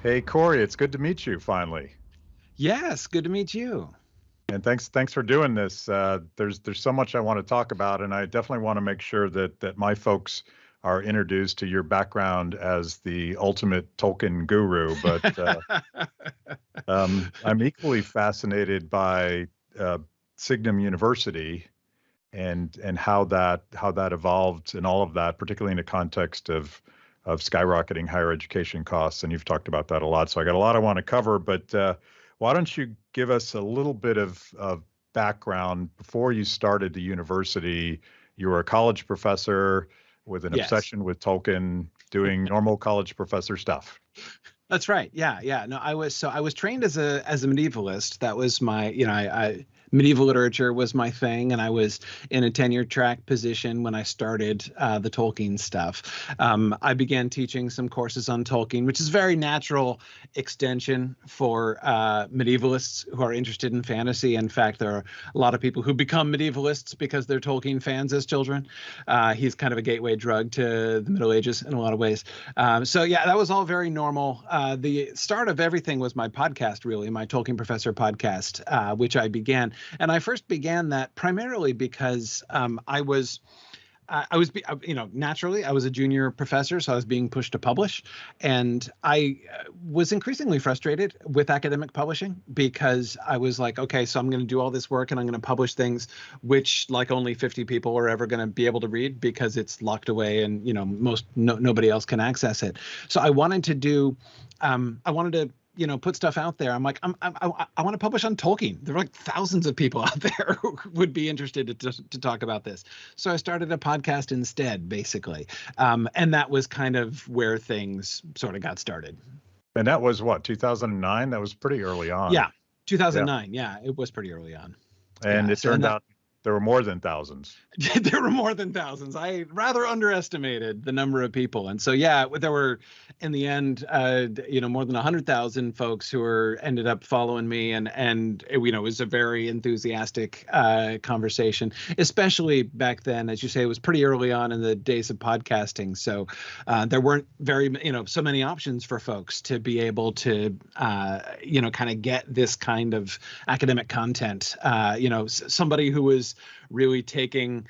Hey Corey, it's good to meet you finally. Yes, good to meet you. And thanks for doing this. There's so much I want to talk about, and I definitely want to make sure that my folks are introduced to your background as the ultimate Tolkien guru. But I'm equally fascinated by uh, Signum University and how that evolved and all of that, particularly in the context of skyrocketing higher education costs. And you've talked about that a lot. So I got a lot I want to cover, but why don't you give us a little bit of background before you started the university? You were a college professor with an Yes, obsession with Tolkien, doing normal college professor stuff. that's right. Yeah. No, I was trained as a medievalist. That was my, I medieval literature was my thing, and I was in a tenure track position when I started the Tolkien stuff. I began teaching some courses on Tolkien, which is a very natural extension for medievalists who are interested in fantasy. In fact, there are a lot of people who become medievalists because they're Tolkien fans as children. He's kind of a gateway drug to the Middle Ages in a lot of ways. So yeah, that was all very normal. The start of everything was my podcast, really, my Tolkien Professor podcast, which I began. And I first began that primarily because naturally, I was a junior professor, so I was being pushed to publish. And I was increasingly frustrated with academic publishing because I was like, okay, so I'm going to do all this work and I'm going to publish things which like only 50 people are ever going to be able to read because it's locked away and, nobody else can access it. So I wanted to put stuff out there. I'm like, I want to publish on Tolkien. There are like thousands of people out there who would be interested to talk about this. So I started a podcast instead, basically. And that was kind of where things sort of got started. And that was what, 2009? That was pretty early on. Yeah, Yeah. 2009. Yeah, it was pretty early on. And Yeah. it So, and turned that, out there were more than thousands. there were more than thousands. I rather underestimated the number of people, and so yeah, there were, in the end, more than 100,000 folks who ended up following me, and it was a very enthusiastic conversation, especially back then, as you say, it was pretty early on in the days of podcasting, so there weren't so many options for folks to be able to kind of get this kind of academic content. Somebody who was really taking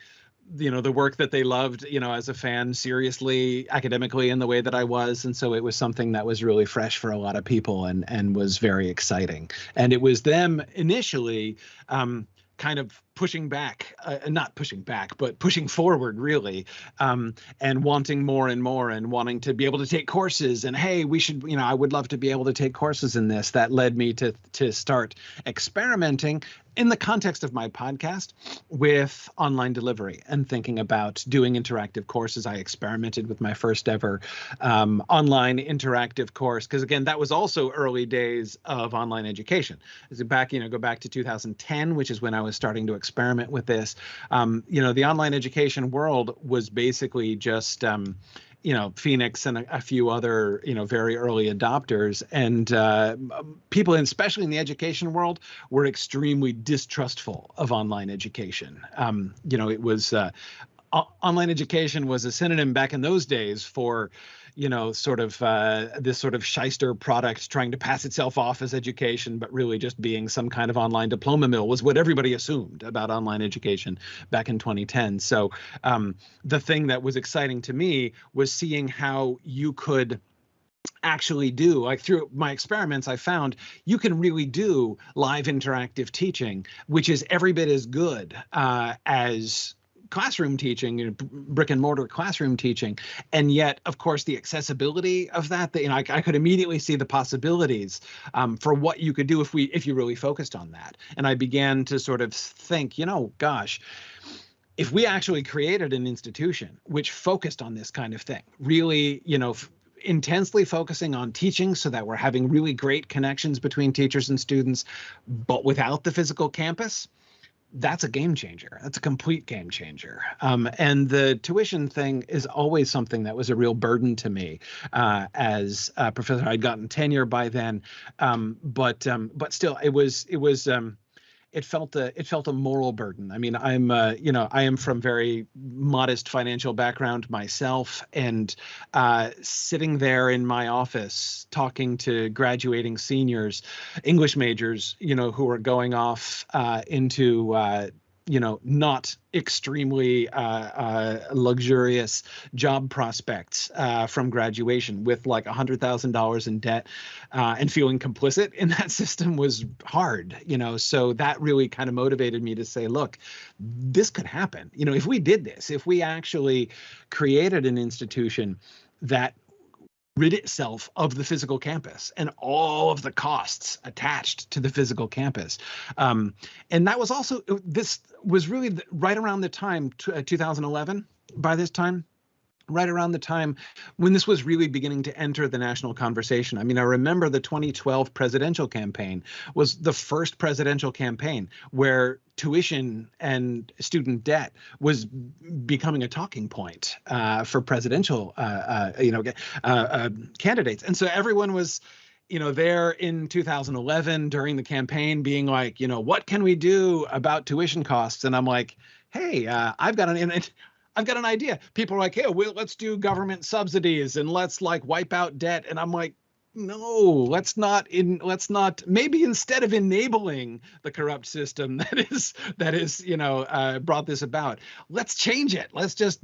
the work that they loved as a fan seriously academically in the way that I was, and so it was something that was really fresh for a lot of people and was very exciting. And it was them initially kind of pushing back, not pushing back, but pushing forward, really, and wanting more and more, and wanting to be able to take courses. And hey, we should, I would love to be able to take courses in this. That led me to start experimenting in the context of my podcast with online delivery and thinking about doing interactive courses. I experimented with my first ever online interactive course, because again, that was also early days of online education. Go back to 2010, which is when I was starting to experiment with this. The online education world was basically just Phoenix and a few other, very early adopters, and people, especially in the education world, were extremely distrustful of online education. It was online education was a synonym back in those days for this sort of shyster product trying to pass itself off as education, but really just being some kind of online diploma mill was what everybody assumed about online education back in 2010. So the thing that was exciting to me was seeing how you could actually do, like through my experiments, I found you can really do live interactive teaching, which is every bit as good as classroom teaching, brick and mortar classroom teaching. And yet, of course, the accessibility of that, I could immediately see the possibilities for what you could do if you really focused on that. And I began to sort of think, gosh, if we actually created an institution which focused on this kind of thing, really, intensely focusing on teaching so that we're having really great connections between teachers and students, but without the physical campus, that's a game changer. That's a complete game changer. And the tuition thing is always something that was a real burden to me as a professor. I'd gotten tenure by then, but still, it was it felt a moral burden. I mean, I'm I am from very modest financial background myself, and sitting there in my office talking to graduating seniors, English majors, who are going off into not extremely luxurious job prospects from graduation with like $100,000 in debt, and feeling complicit in that system was hard, so that really kind of motivated me to say, look, this could happen. If we did this, if we actually created an institution that rid itself of the physical campus and all of the costs attached to the physical campus. And that was also, this was really right around the time, 2011, by this time, right around the time when this was really beginning to enter the national conversation. I mean, I remember the 2012 presidential campaign was the first presidential campaign where tuition and student debt was becoming a talking point for presidential, candidates. And so everyone was, there in 2011 during the campaign being like, what can we do about tuition costs? And I'm like, hey, I've got an idea. People are like, hey, let's do government subsidies and let's like wipe out debt. And I'm like, no, let's not. Maybe instead of enabling the corrupt system that is brought this about, let's change it. Let's just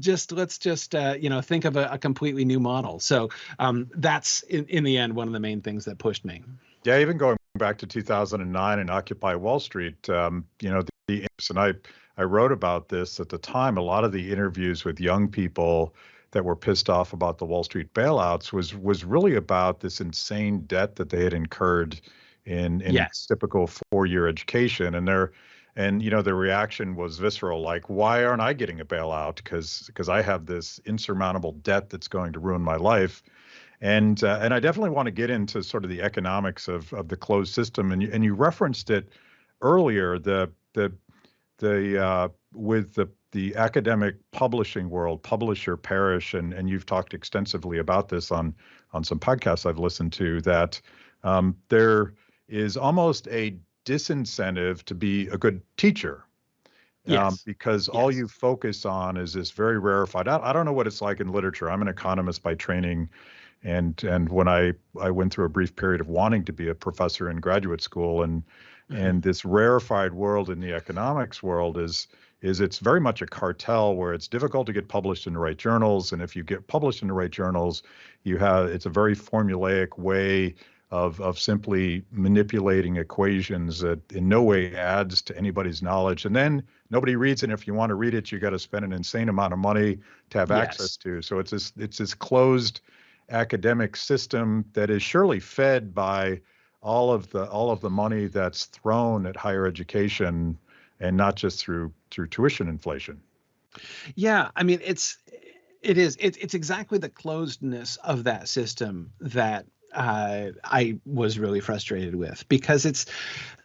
think of a completely new model. So that's in the end one of the main things that pushed me. Yeah, even going back to 2009 and Occupy Wall Street, and I wrote about this at the time. A lot of the interviews with young people that were pissed off about the Wall Street bailouts was really about this insane debt that they had incurred in yes. typical 4-year education. And their reaction was visceral, like, why aren't I getting a bailout? Because I have this insurmountable debt that's going to ruin my life. And I definitely want to get into sort of the economics of the closed system. And you referenced it earlier, with the academic publishing world, publisher perish, and you've talked extensively about this on some podcasts I've listened to, that there is almost a disincentive to be a good teacher. Yes. Because all you focus on is this very rarefied. I don't know what it's like in literature. I'm an economist by training, and when I went through a brief period of wanting to be a professor in graduate school, and this rarefied world in the economics world is it's very much a cartel where it's difficult to get published in the right journals. And if you get published in the right journals, it's a very formulaic way of simply manipulating equations that in no way adds to anybody's knowledge. And then nobody reads it. And if you want to read it, you got to spend an insane amount of money to have access to. So it's this closed academic system that is surely fed by all of the money that's thrown at higher education, and not just through tuition inflation. Yeah, I mean, it's exactly the closedness of that system that I was really frustrated with, because it's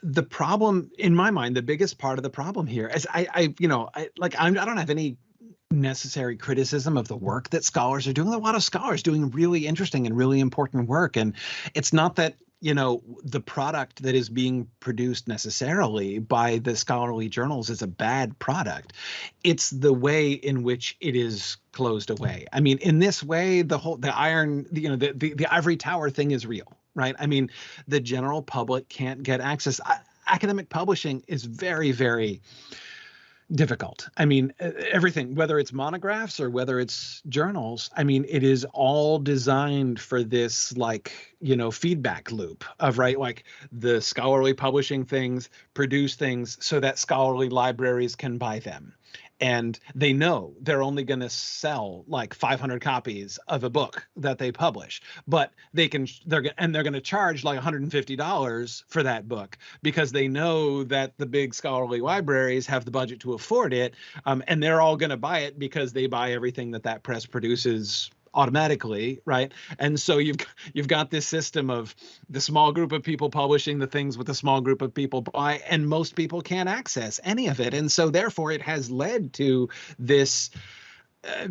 the problem in my mind. The biggest part of the problem here is I don't have any necessary criticism of the work that scholars are doing. A lot of scholars doing really interesting and really important work, and it's not that the product that is being produced necessarily by the scholarly journals is a bad product. It's the way in which it is closed away. I mean, in this way, the ivory tower thing is real, right? I mean, the general public can't get access. Academic publishing is very, very difficult. I mean, everything, whether it's monographs or whether it's journals, I mean, it is all designed for this, feedback loop of, right, like the scholarly publishing things produce things so that scholarly libraries can buy them. And they know they're only going to sell like 500 copies of a book that they publish, but they're going to charge like $150 for that book, because they know that the big scholarly libraries have the budget to afford it, and they're all going to buy it because they buy everything that press produces automatically, right? And so you've got this system of the small group of people publishing the things with a small group of people buy, and most people can't access any of it. And so therefore it has led to this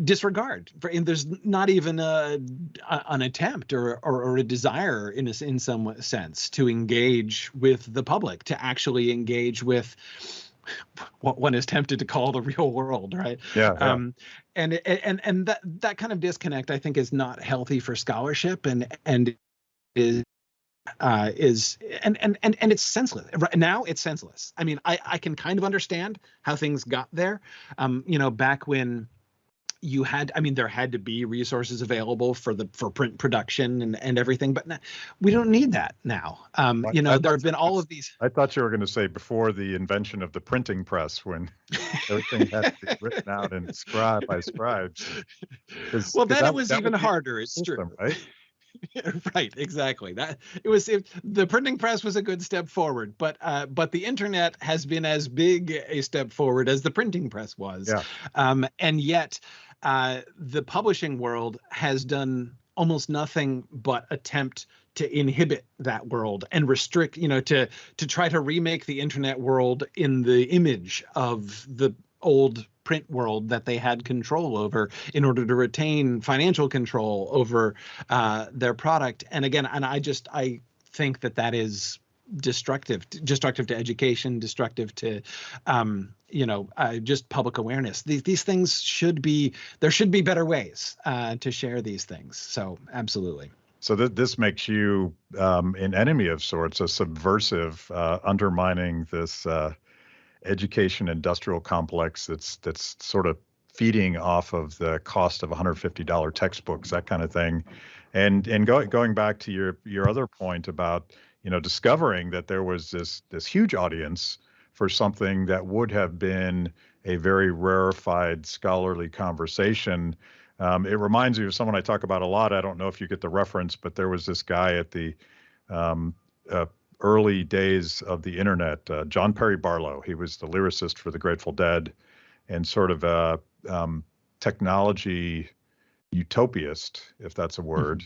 disregard and there's not even an attempt or a desire in some sense to engage with the public, to actually engage with what one is tempted to call the real world, right? Yeah. And that kind of disconnect, I think, is not healthy for scholarship, and is and it's senseless. Right now it's senseless. I mean, I can kind of understand how things got there, back when you had, there had to be resources available for print production and everything, but we don't need that now. There have been all of these. I thought you were going to say before the invention of the printing press, when everything had to be written out and scribed by scribes. Well, then it was even harder. It's true, right? Right, exactly. The printing press was a good step forward, but the internet has been as big a step forward as the printing press was. Yeah. And yet the publishing world has done almost nothing but attempt to inhibit that world and restrict, to try to remake the internet world in the image of the old print world that they had control over, in order to retain financial control over their product. And again, I think that is destructive to education, destructive to just public awareness. These things there should be better ways to share these things. So absolutely. So this makes you an enemy of sorts, a subversive, undermining this education industrial complex that's sort of feeding off of the cost of $150 textbooks, that kind of thing. And going back to your other point about discovering that there was this huge audience for something that would have been a very rarefied scholarly conversation. It reminds me of someone I talk about a lot. I don't know if you get the reference, but there was this guy at the early days of the internet, John Perry Barlow. He was the lyricist for the Grateful Dead and sort of a technology utopiast, if that's a word.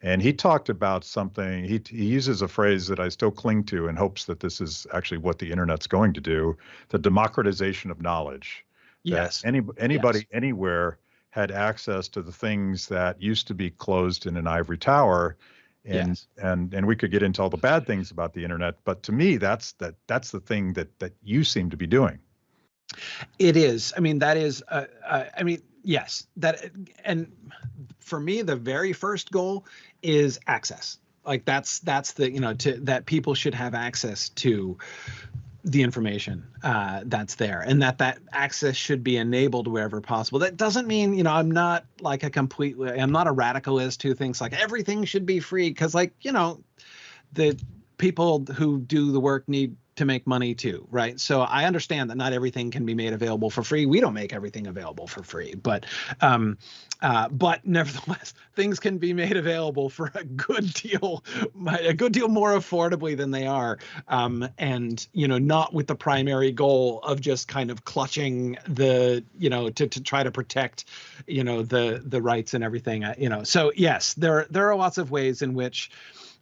And he talked about something, he uses a phrase that I still cling to in hopes that this is actually what the internet's going to do, the democratization of knowledge. Yes. That anybody anywhere had access to the things that used to be closed in an ivory tower. And we could get into all the bad things about the internet, but to me, that's the thing that you seem to be doing. It is. That is. Yes. And for me, the very first goal is access. Like that's the that people should have access to the information that's there, and that access should be enabled wherever possible. That doesn't mean, I'm not a radicalist who thinks like everything should be free, because the people who do the work need to make money too, right? So I understand that not everything can be made available for free. We don't make everything available for free, but nevertheless, things can be made available for a good deal more affordably than they are, and not with the primary goal of just kind of clutching the to try to protect the rights and everything. So yes, there are lots of ways in which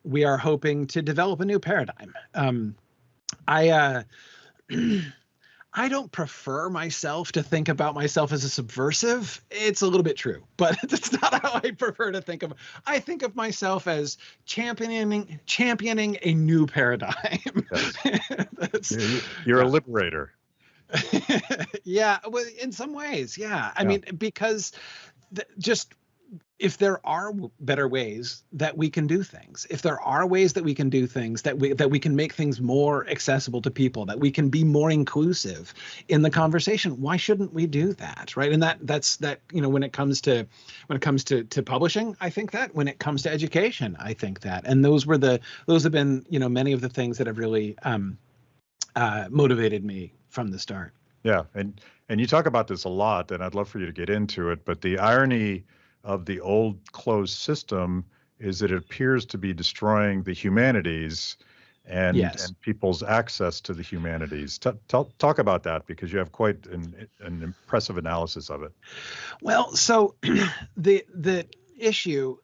we are hoping to develop a new paradigm. I don't prefer myself to think about myself as a subversive. It's a little bit true, but that's not how I prefer to think of. I think of myself as championing a new paradigm. Yes. You're a liberator. Yeah, well, in some ways, yeah. I mean, because if there are better ways that we can do things, if there are ways that we can do things, that we can make things more accessible to people, that we can be more inclusive in the conversation, why shouldn't we do that, right? And that's when it comes to publishing, I think that. When it comes to education, I think that. And those have been many of the things that have really motivated me from the start. Yeah, and you talk about this a lot, and I'd love for you to get into it, but the irony of the old closed system is that it appears to be destroying the humanities and people's access to the humanities. Talk about that, because you have quite an impressive analysis of it. Well, so the issue,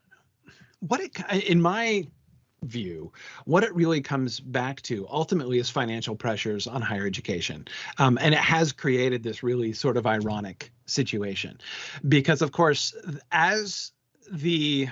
in my view, what it really comes back to ultimately is financial pressures on higher education. And it has created this really sort of ironic situation because, of course, as the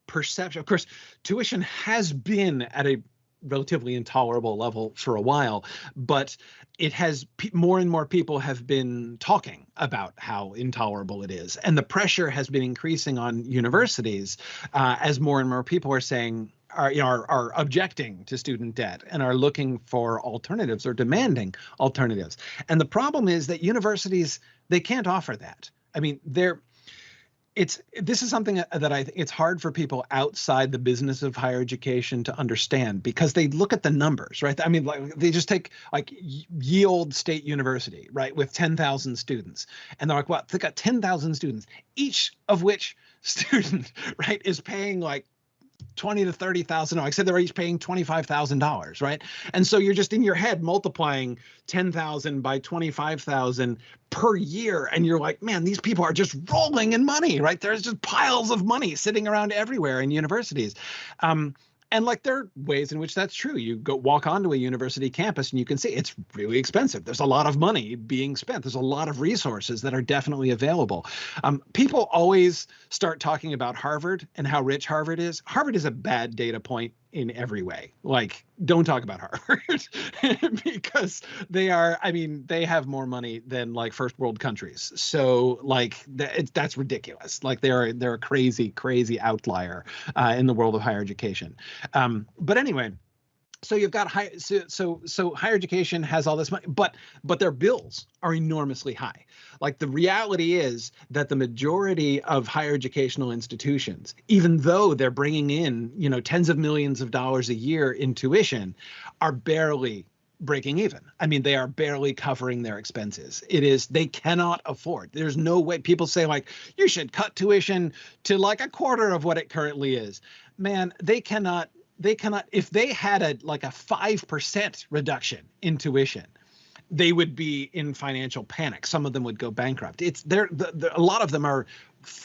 perception, of course, tuition has been at a relatively intolerable level for a while, but it has more and more people have been talking about how intolerable it is, and the pressure has been increasing on universities as more and more people are saying are objecting to student debt and are looking for alternatives or demanding alternatives. And the problem is that universities, they can't offer that. I mean, this is something that I think it's hard for people outside the business of higher education to understand, because they look at the numbers, right? I mean, like they just take like ye old State University, right, with 10,000 students, and they're like, well, they got 10,000 students, each of which student, right, is paying like $20,000 to $30,000. Like I said, they're each paying $25,000, right? And so you're just in your head multiplying 10,000 by 25,000 per year, and you're like, man, these people are just rolling in money, right? There's just piles of money sitting around everywhere in universities. And like there are ways in which that's true. You go walk onto a university campus and you can see it's really expensive. There's a lot of money being spent. There's a lot of resources that are definitely available. People always start talking about Harvard and how rich Harvard is. Harvard is a bad data point in every way. Like, don't talk about Harvard because they have more money than like first world countries. So like that's ridiculous. Like they're a crazy outlier in the world of higher education. But anyway, so you've got so higher education has all this money, but their bills are enormously high. Like the reality is that the majority of higher educational institutions, even though they're bringing in, tens of millions of dollars a year in tuition, are barely breaking even. I mean, they are barely covering their expenses. They cannot afford. There's no way. People say like, you should cut tuition to like a quarter of what it currently is. Man, they cannot, if they had a 5% reduction in tuition, they would be in financial panic. Some of them would go bankrupt. A lot of them are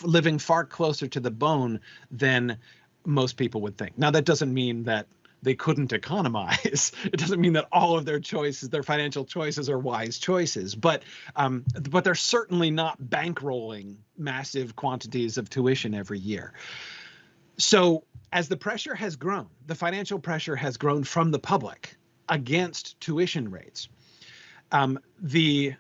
living far closer to the bone than most people would think. Now, that doesn't mean that they couldn't economize. It doesn't mean that all of their choices, their financial choices, are wise choices. But they're certainly not bankrolling massive quantities of tuition every year. So as the pressure has grown, the financial pressure has grown from the public against tuition rates. The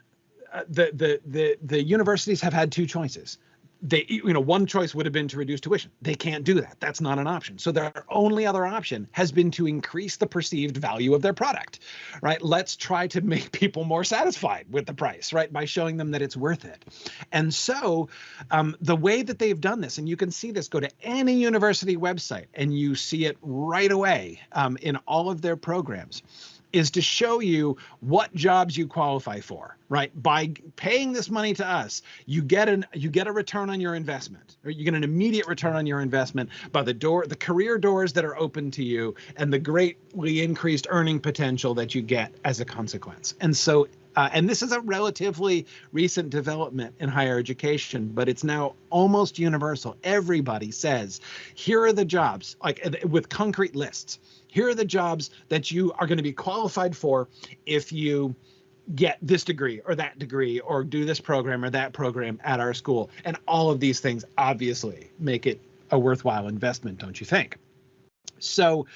universities have had two choices. One choice would have been to reduce tuition. They can't do that. That's not an option. So their only other option has been to increase the perceived value of their product, right? Let's try to make people more satisfied with the price, right? By showing them that it's worth it. And so the way that they've done this, and you can see this, go to any university website and you see it right away in all of their programs, is to show you what jobs you qualify for, right? By paying this money to us, you get a return on your investment, or you get an immediate return on your investment by the career doors that are open to you, and the greatly increased earning potential that you get as a consequence. And so, and this is a relatively recent development in higher education, but it's now almost universal. Everybody says, here are the jobs, like with concrete lists. Here are the jobs that you are going to be qualified for if you get this degree or that degree or do this program or that program at our school. And all of these things obviously make it a worthwhile investment, don't you think? So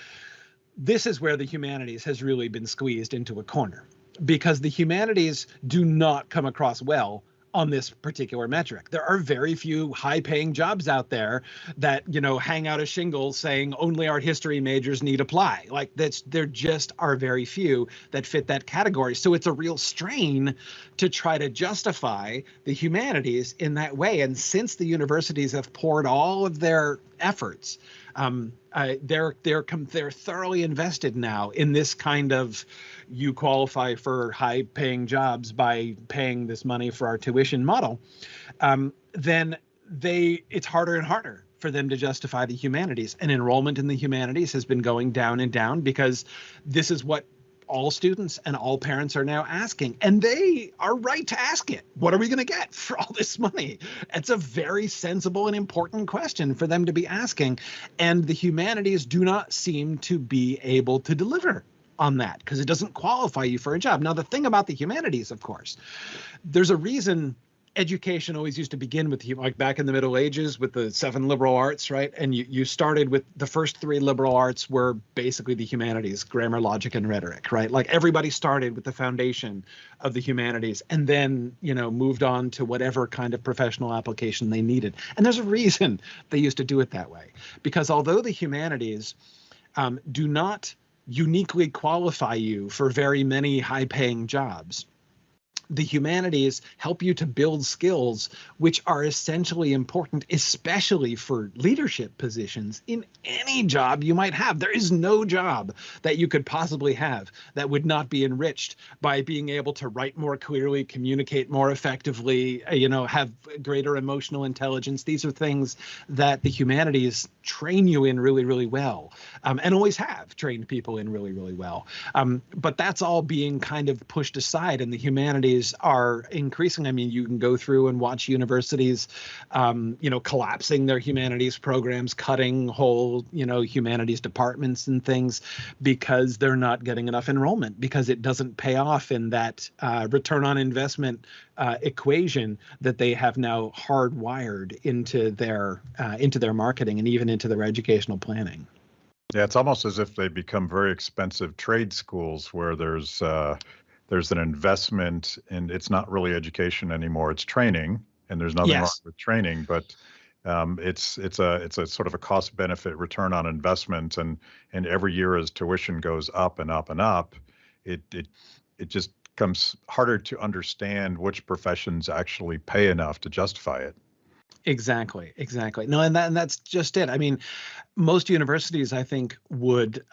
this is where the humanities has really been squeezed into a corner, because the humanities do not come across well on this particular metric. There are very few high-paying jobs out there that, hang out a shingle saying only art history majors need apply. Like there just are very few that fit that category. So it's a real strain to try to justify the humanities in that way. And since the universities have poured all of their efforts, they're thoroughly invested now in this kind of, you qualify for high paying jobs by paying this money for our tuition model, then it's harder and harder for them to justify the humanities. And enrollment in the humanities has been going down and down because this is what all students and all parents are now asking, and they are right to ask it. What are we going to get for all this money? It's a very sensible and important question for them to be asking, and the humanities do not seem to be able to deliver on that because it doesn't qualify you for a job. Now, the thing about the humanities, of course, there's a reason education always used to begin with, like back in the Middle Ages with the 7 liberal arts, right? And you started with the first 3 liberal arts were basically the humanities, grammar, logic, and rhetoric, right? Like everybody started with the foundation of the humanities and then, moved on to whatever kind of professional application they needed. And there's a reason they used to do it that way, because although the humanities do not uniquely qualify you for very many high-paying jobs, the humanities help you to build skills which are essentially important, especially for leadership positions in any job you might have. There is no job that you could possibly have that would not be enriched by being able to write more clearly, communicate more effectively, have greater emotional intelligence. These are things that the humanities train you in really, really well, and always have trained people in really, really well. But that's all being kind of pushed aside, and the humanities are increasing. I mean, you can go through and watch universities, collapsing their humanities programs, cutting whole, humanities departments and things because they're not getting enough enrollment, because it doesn't pay off in that return on investment equation that they have now hardwired into their marketing and even into their educational planning. Yeah, it's almost as if they become very expensive trade schools where there's an investment, and it's not really education anymore. It's training, and there's nothing wrong with training, but it's a sort of a cost benefit return on investment, and every year as tuition goes up and up and up, it just becomes harder to understand which professions actually pay enough to justify it. Exactly. No, and that's just it. I mean, most universities, I think, would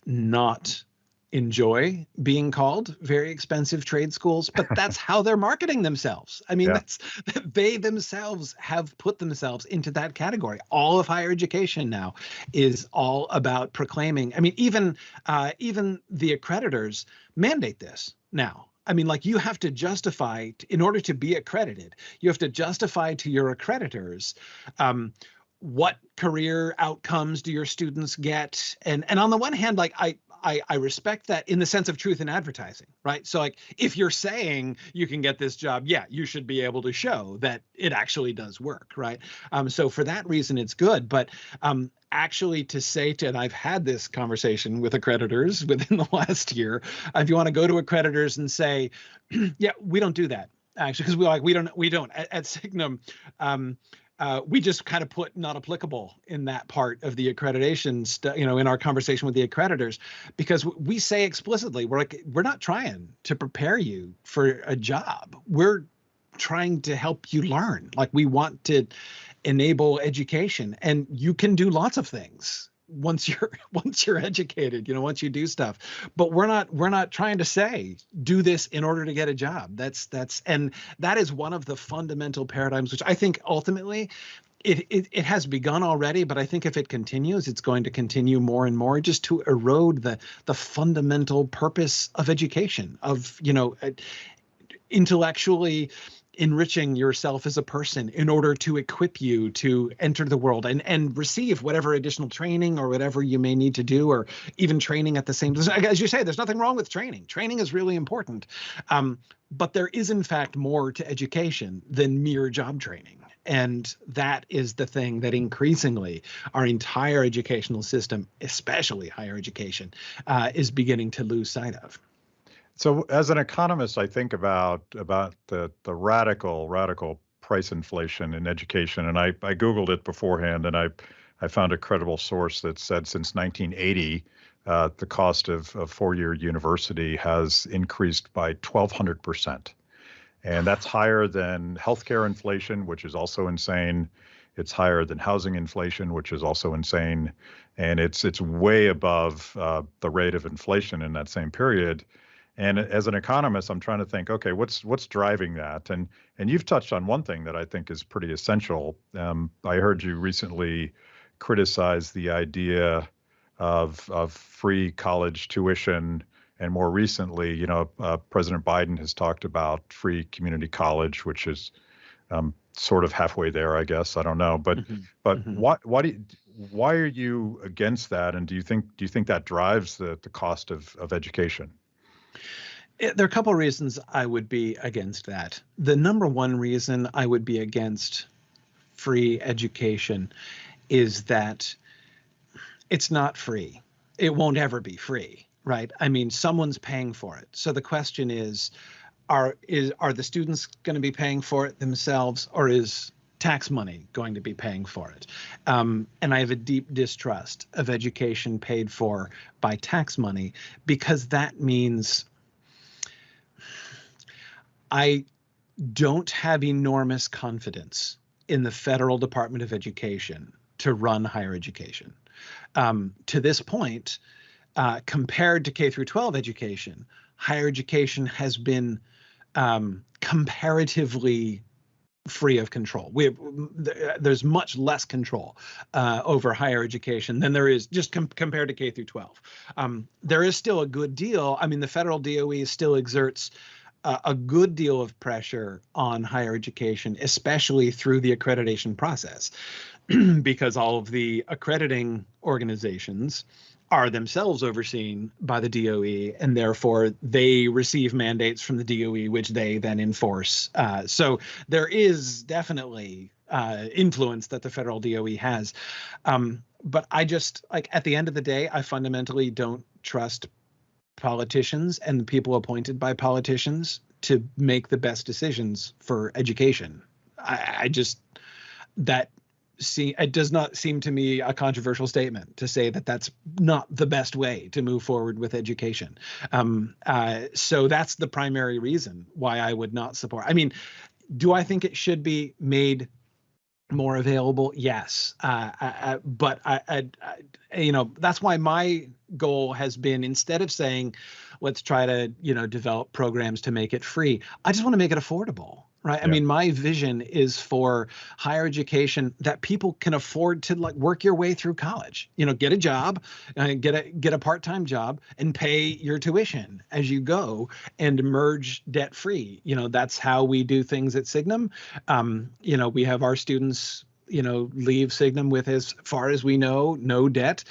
not enjoy being called very expensive trade schools, but that's how they're marketing themselves. I mean, they themselves have put themselves into that category. All of higher education now is all about proclaiming. I mean, even the accreditors mandate this now. I mean, like, you have to justify, in order to be accredited, you have to justify to your accreditors what career outcomes do your students get. And on the one hand, like, I respect that in the sense of truth in advertising, right? So, like, if you're saying you can get this job, yeah, you should be able to show that it actually does work, right? So for that reason, it's good. But actually to say to, and I've had this conversation with accreditors within the last year, if you want to go to accreditors and say, yeah, we don't do that, actually, because we don't at Signum. We just kind of put not applicable in that part of the accreditation, in our conversation with the accreditors, because we say explicitly, we're not trying to prepare you for a job. We're trying to help you learn. Like, we want to enable education, and you can do lots of things once you're educated, once you do stuff. But we're not trying to say do this in order to get a job. And that is one of the fundamental paradigms, which I think ultimately it has begun already, but I think if it continues, it's going to continue more and more, just to erode the fundamental purpose of education, of intellectually enriching yourself as a person in order to equip you to enter the world and receive whatever additional training or whatever you may need to do, or even training at the same time. As you say, there's nothing wrong with training. Training is really important. But there is, in fact, more to education than mere job training. And that is the thing that increasingly our entire educational system, especially higher education, is beginning to lose sight of. So as an economist, I think about the radical price inflation in education, and I Googled it beforehand, and I found a credible source that said since 1980, the cost of a four-year university has increased by 1,200%. And that's higher than healthcare inflation, which is also insane. It's higher than housing inflation, which is also insane. And it's way above the rate of inflation in that same period. And as an economist, I'm trying to think, okay, what's driving that? And you've touched on one thing that I think is pretty essential. I heard you recently criticize the idea of free college tuition and more recently, President Biden has talked about free community college, which is sort of halfway there, I guess. I don't know, but why are you against that? And do you think that drives the cost of education? There are a couple of reasons I would be against that. The number one reason I would be against free education is that it's not free. It won't ever be free, right? I mean, someone's paying for it. So the question is, are the students going to be paying for it themselves, or is tax money going to be paying for it? And I have a deep distrust of education paid for by tax money, because that means I don't have enormous confidence in the federal Department of Education to run higher education. To this point, compared to K through 12 education, higher education has been comparatively free of control. There's much less control over higher education than there is just compared to K through 12. There is still a good deal. I mean, the federal DOE still exerts a good deal of pressure on higher education, especially through the accreditation process, because all of the accrediting organizations are themselves overseen by the DOE, and therefore they receive mandates from the DOE, which they then enforce. So there is definitely influence that the federal DOE has. But I just, like, at the end of the day, I fundamentally don't trust politicians and the people appointed by politicians to make the best decisions for education. It does not seem to me a controversial statement to say that that's not the best way to move forward with education. So that's the primary reason why I would not support. I mean, do I think it should be made more available? Yes. But that's why my goal has been, instead of saying, let's try to, develop programs to make it free, I just want to make it affordable. Right. I mean, my vision is for higher education that people can afford to, like, work your way through college, get a job, get a part-time job and pay your tuition as you go and emerge debt free. That's how we do things at Signum. We have our students, leave Signum with, as far as we know, no debt.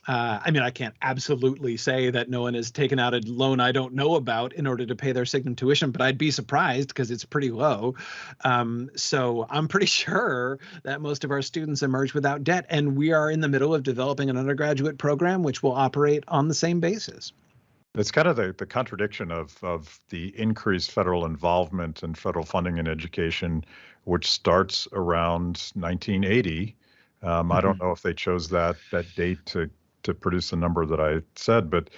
I mean, I can't absolutely say that no one has taken out a loan I don't know about in order to pay their Signum tuition, but I'd be surprised because it's pretty low. So I'm pretty sure that most of our students emerge without debt, and we are in the middle of developing an undergraduate program which will operate on the same basis. It's kind of the contradiction of the increased federal involvement and federal funding in education, which starts around 1980. I don't know if they chose that date to produce the number that I said, but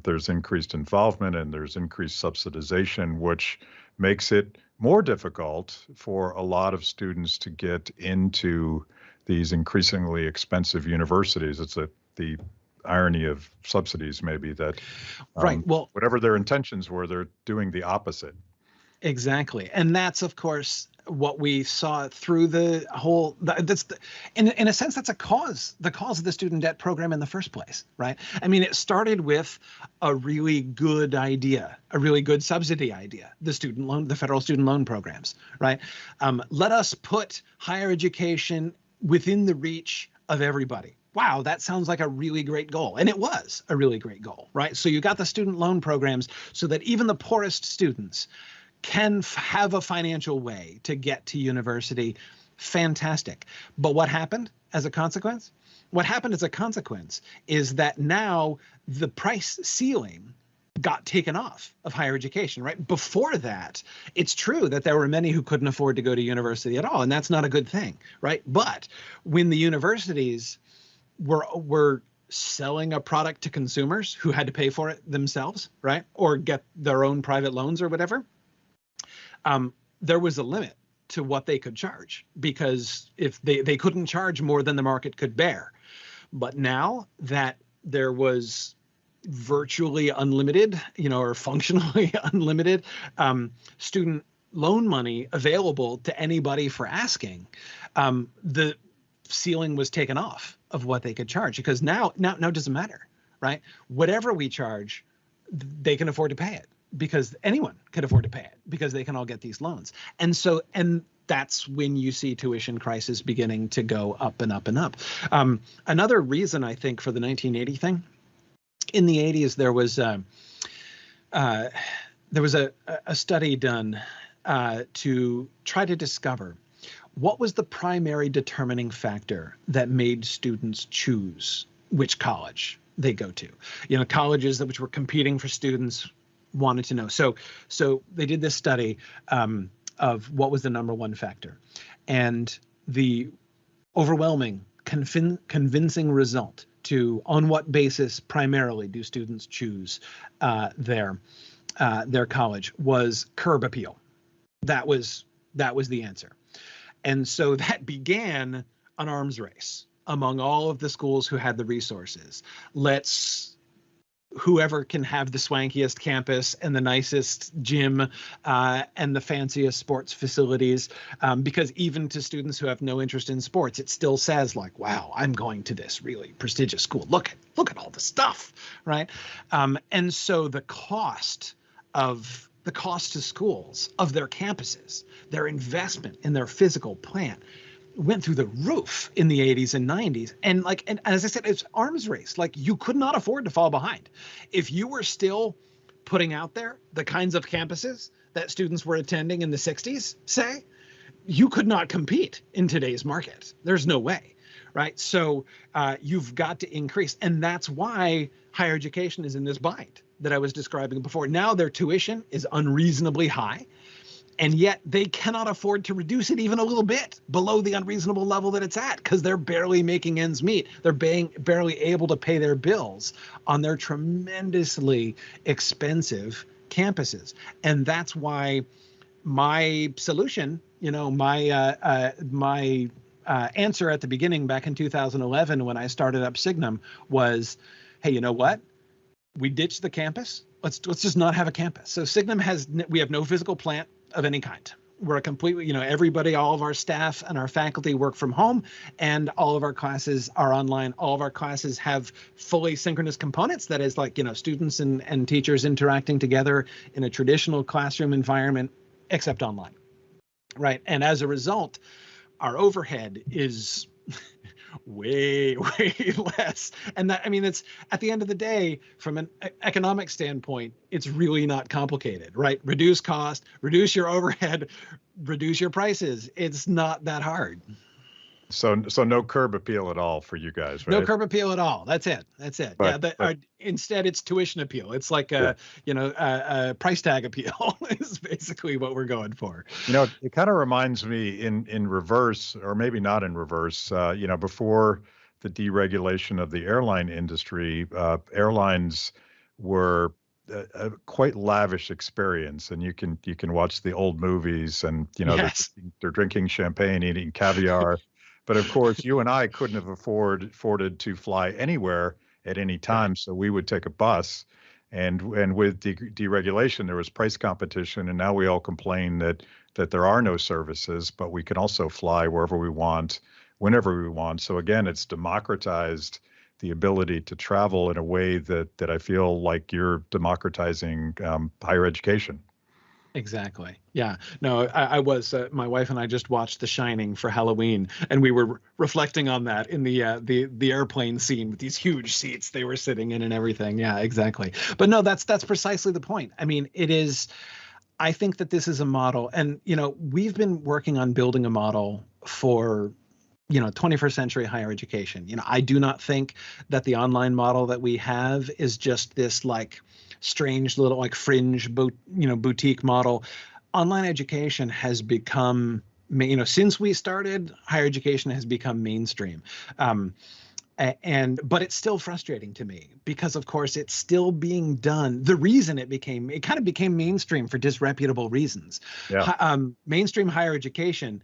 there's increased involvement and there's increased subsidization, which makes it more difficult for a lot of students to get into these increasingly expensive universities. It's the irony of subsidies, maybe, that right. Well, whatever their intentions were, they're doing the opposite. Exactly. And that's, of course, what we saw through the whole, in a sense, that's the cause of the student debt program in the first place, right? I mean, it started with a really good idea, a really good subsidy idea, the federal student loan programs, right? Let us put higher education within the reach of everybody. Wow, that sounds like a really great goal. And it was a really great goal, right? So you got the student loan programs so that even the poorest students can have a financial way to get to university. Fantastic. But what happened as a consequence? What happened as a consequence is that now the price ceiling got taken off of higher education, right? Before that, it's true that there were many who couldn't afford to go to university at all, and that's not a good thing, right? But when the universities were selling a product to consumers who had to pay for it themselves, right? Or get their own private loans or whatever, there was a limit to what they could charge, because if they couldn't charge more than the market could bear. But now that there was virtually unlimited, or functionally unlimited student loan money available to anybody for asking, the ceiling was taken off of what they could charge, because now it doesn't matter. right? Whatever we charge, they can afford to pay it, because anyone can afford to pay it, because they can all get these loans. And that's when you see tuition crisis beginning to go up and up and up. Another reason, I think, for the 1980 thing, in the 80s, there was a study done to try to discover what was the primary determining factor that made students choose which college they go to. Colleges which were competing for students wanted to know. So they did this study of what was the number one factor, and the overwhelming, convincing result to on what basis primarily do students choose their college was curb appeal. That was the answer. And so that began an arms race among all of the schools who had the resources. Whoever can have the swankiest campus and the nicest gym and the fanciest sports facilities, because even to students who have no interest in sports, it still says like, wow, I'm going to this really prestigious school. Look at all the stuff, right? And so the cost to schools of their campuses, their investment in their physical plant, went through the roof in the 80s and 90s. And as I said, it's arms race. Like, you could not afford to fall behind. If you were still putting out there the kinds of campuses that students were attending in the 60s, say, you could not compete in today's market. There's no way, right? So you've got to increase. And that's why higher education is in this bind that I was describing before. Now their tuition is unreasonably high, and yet they cannot afford to reduce it even a little bit below the unreasonable level that it's at, because they're barely making ends meet. They're barely able to pay their bills on their tremendously expensive campuses. And that's why my solution, my answer at the beginning back in 2011 when I started up Signum was, hey, you know what? We ditched the campus. Let's just not have a campus. So Signum we have no physical plant of any kind. We're a completely, everybody, all of our staff and our faculty work from home, and all of our classes are online. All of our classes have fully synchronous components. That is students and teachers interacting together in a traditional classroom environment, except online, right? And as a result, our overhead is way less. And it's at the end of the day, from an economic standpoint, it's really not complicated, right? Reduce cost, reduce your overhead, reduce your prices. It's not that hard. So no curb appeal at all for you guys, right? No curb appeal at all. That's it. Instead, it's tuition appeal. It's like a price tag appeal is basically what we're going for. It kind of reminds me in reverse, or maybe not in reverse. Before the deregulation of the airline industry, airlines were a quite lavish experience, and you can watch the old movies, and Yes. they're drinking champagne, eating caviar. But of course, you and I couldn't have afforded to fly anywhere at any time, so we would take a bus. And with deregulation, there was price competition, and now we all complain that there are no services, but we can also fly wherever we want, whenever we want. So again, it's democratized the ability to travel in a way that I feel like you're democratizing higher education. Exactly. Yeah. No, I was. My wife and I just watched The Shining for Halloween, and we were reflecting on that in the airplane scene with these huge seats they were sitting in and everything. Yeah, exactly. But no, that's precisely the point. It is. I think that this is a model, and we've been working on building a model for 21st century higher education. I do not think that the online model that we have is just this strange little fringe boutique model. Online education has become, since we started, higher education has become mainstream. But it's still frustrating to me because, of course, it's still being done. The reason it kind of became mainstream for disreputable reasons. Yeah. Mainstream higher education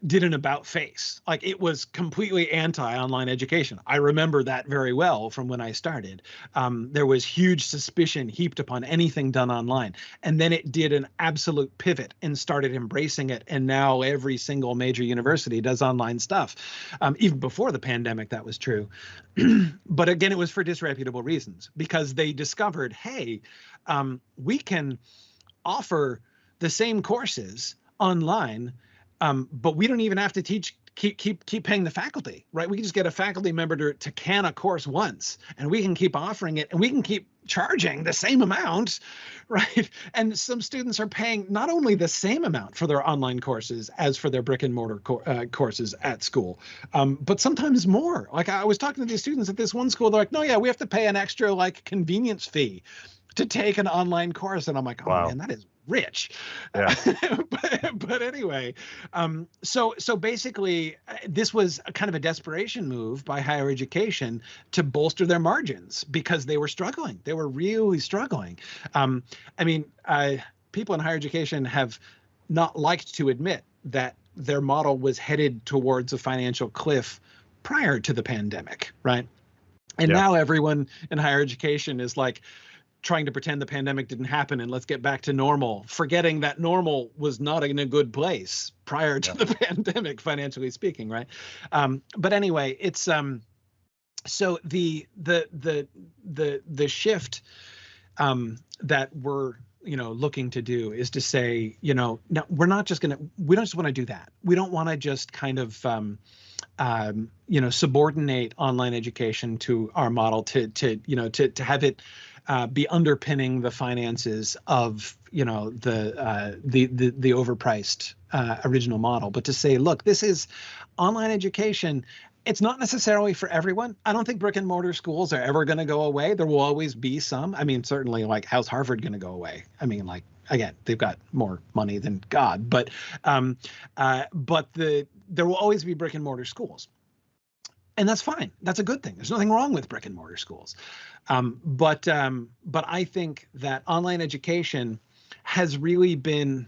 did an about face. Like, it was completely anti-online education. I remember that very well from when I started. There was huge suspicion heaped upon anything done online. And then it did an absolute pivot and started embracing it. And now every single major university does online stuff. Even before the pandemic, that was true. But again, it was for disreputable reasons, because they discovered, hey, we can offer the same courses online, but we don't even have to keep paying the faculty, right? We can just get a faculty member to can a course once, and we can keep offering it, and we can keep charging the same amount, right? And some students are paying not only the same amount for their online courses as for their brick and mortar courses at school, but sometimes more. Like, I was talking to these students at this one school, they're like, no, yeah, we have to pay an extra like convenience fee to take an online course. And I'm like, oh Wow. man, that is rich. Yeah. But anyway, so basically, this was a kind of a desperation move by higher education to bolster their margins, because they were struggling. They were really struggling. People in higher education have not liked to admit that their model was headed towards a financial cliff prior to the pandemic, right? And now everyone in higher education is like trying to pretend the pandemic didn't happen and let's get back to normal, forgetting that normal was not in a good place prior to the pandemic, financially speaking, right? But anyway, it's so the shift that we're looking to do is to say, no, we don't just want to do that. We don't want to just kind of subordinate online education to our model to have it be underpinning the finances of the overpriced original model, but to say, look, this is online education. It's not necessarily for everyone. I don't think brick and mortar schools are ever going to go away. There will always be some. I mean, certainly, like, how's Harvard going to go away? I mean, like, again, they've got more money than God, but there will always be brick and mortar schools. And that's fine. That's a good thing. There's nothing wrong with brick and mortar schools. But I think that online education has really been,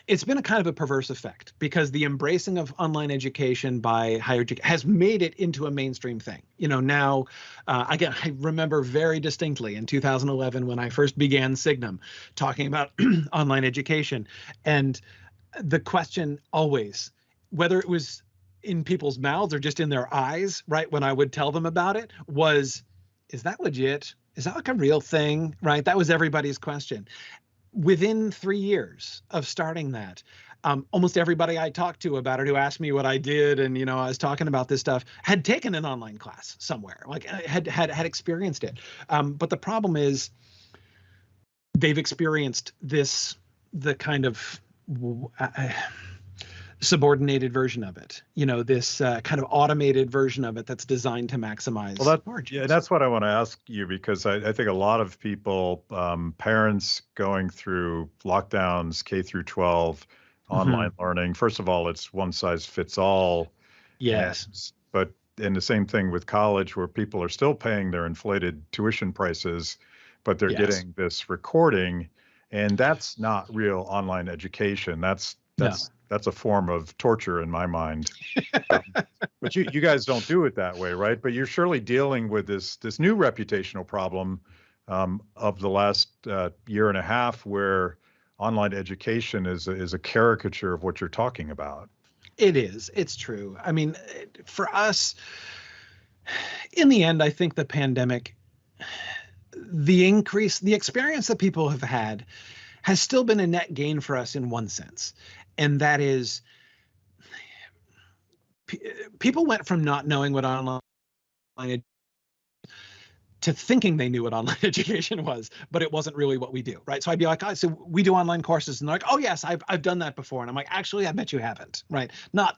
it's been a kind of a perverse effect, because the embracing of online education by higher education has made it into a mainstream thing. Now, again, I remember very distinctly in 2011 when I first began Signum talking about online education, and the question always, whether it was in people's mouths or just in their eyes, right, when I would tell them about it, was, is that legit? Is that like a real thing, right? That was everybody's question. Within 3 years of starting that, almost everybody I talked to about it, who asked me what I did, and I was talking about this stuff, had taken an online class somewhere, like had experienced it. But the problem is, they've experienced the kind of subordinated version of it, this kind of automated version of it that's designed to maximize margins. Yeah, that's what I want to ask you, because I think a lot of people, parents going through lockdowns, K through 12, online learning, first of all, it's one size fits all. Yes. But the same thing with college, where people are still paying their inflated tuition prices, but they're getting this recording, and that's not real online education. That's a form of torture in my mind. But you guys don't do it that way, right? But you're surely dealing with this new reputational problem of the last year and a half, where online education is a caricature of what you're talking about. It is. It's true. I mean, for us, in the end, I think the pandemic, the experience that people have had has still been a net gain for us in one sense. And that is, people went from not knowing what online to thinking they knew what online education was, but it wasn't really what we do, right? So I'd be like, oh, so we do online courses, and they're like, oh yes, I've done that before, and I'm like, actually, I bet you haven't, right? Not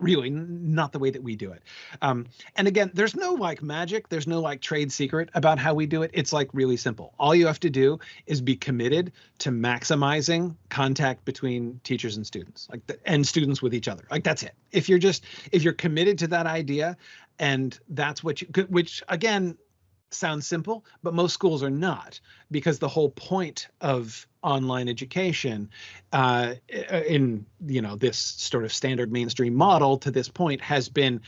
really, not the way that we do it. And again, there's no like magic, there's no like trade secret about how we do it. It's like really simple. All you have to do is be committed to maximizing contact between teachers and students, and students with each other. Like, that's it. If you're committed to that idea, and that's what which again, sounds simple, but most schools are not, because the whole point of online education in this sort of standard mainstream model to this point has been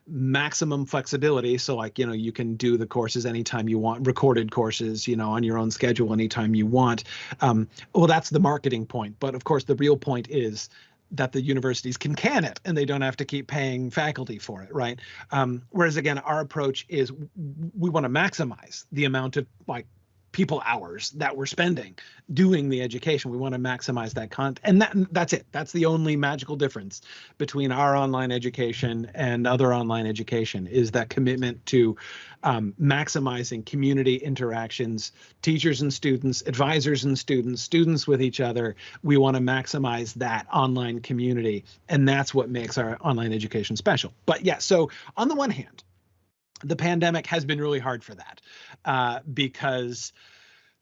maximum flexibility. So like, you can do the courses anytime you want, recorded courses, on your own schedule anytime you want. Well, that's the marketing point. But of course, the real point is that the universities can it and they don't have to keep paying faculty for it, right? Whereas again, our approach is we want to maximize the amount of people hours that we're spending doing the education. We want to maximize that content, and that's it. That's the only magical difference between our online education and other online education, is that commitment to maximizing community interactions, teachers and students, advisors and students, students with each other. We want to maximize that online community, and that's what makes our online education special. But yeah, so on the one hand, the pandemic has been really hard for that because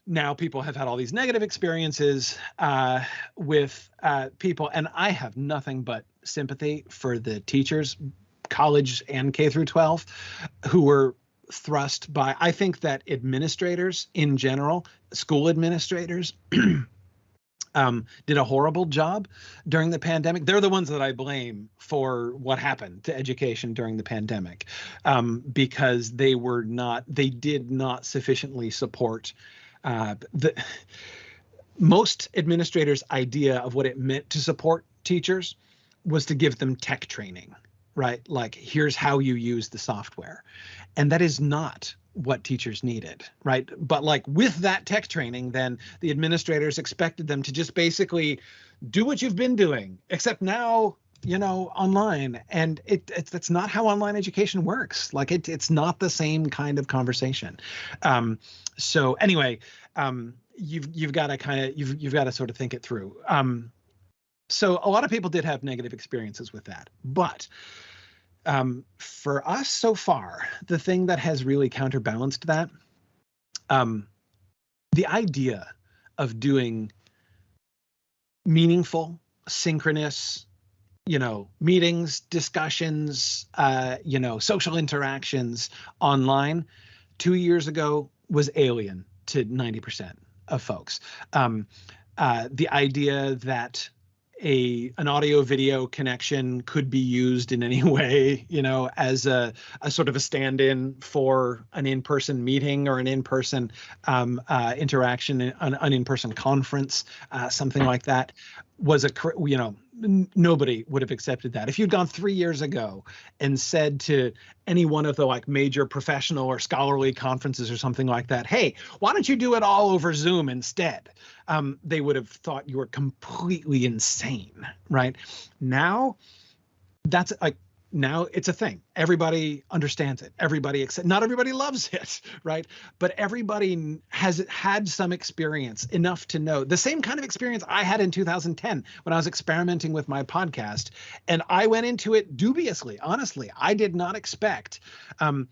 now people have had all these negative experiences with people, and I have nothing but sympathy for the teachers, college and K through 12, who were thrust by, I think that administrators in general, school administrators, did a horrible job during the pandemic. They're the ones that I blame for what happened to education during the pandemic, because they did not sufficiently support most administrators' idea of what it meant to support teachers was to give them tech training, right? Like, here's how you use the software. And that is not what teachers needed, right? But like with that tech training, then the administrators expected them to just basically do what you've been doing, except now, online. And it's not how online education works. Like it's not the same kind of conversation. So anyway, you've got to sort of think it through. So a lot of people did have negative experiences with that, but for us so far, the thing that has really counterbalanced that, the idea of doing meaningful, synchronous, meetings, discussions, social interactions online 2 years ago was alien to 90% of folks. The idea that an audio video connection could be used in any way, as a sort of a stand-in for an in-person meeting or an in-person interaction, an in-person conference, something like that, was nobody would have accepted that. If you'd gone 3 years ago and said to any one of the major professional or scholarly conferences or something like that, hey, why don't you do it all over Zoom instead? They would have thought you were completely insane, right? Now, now it's a thing. Everybody understands it. Not everybody loves it, right? But everybody has had some experience enough to know the same kind of experience I had in 2010 when I was experimenting with my podcast. And I went into it dubiously. Honestly, I did not expect. I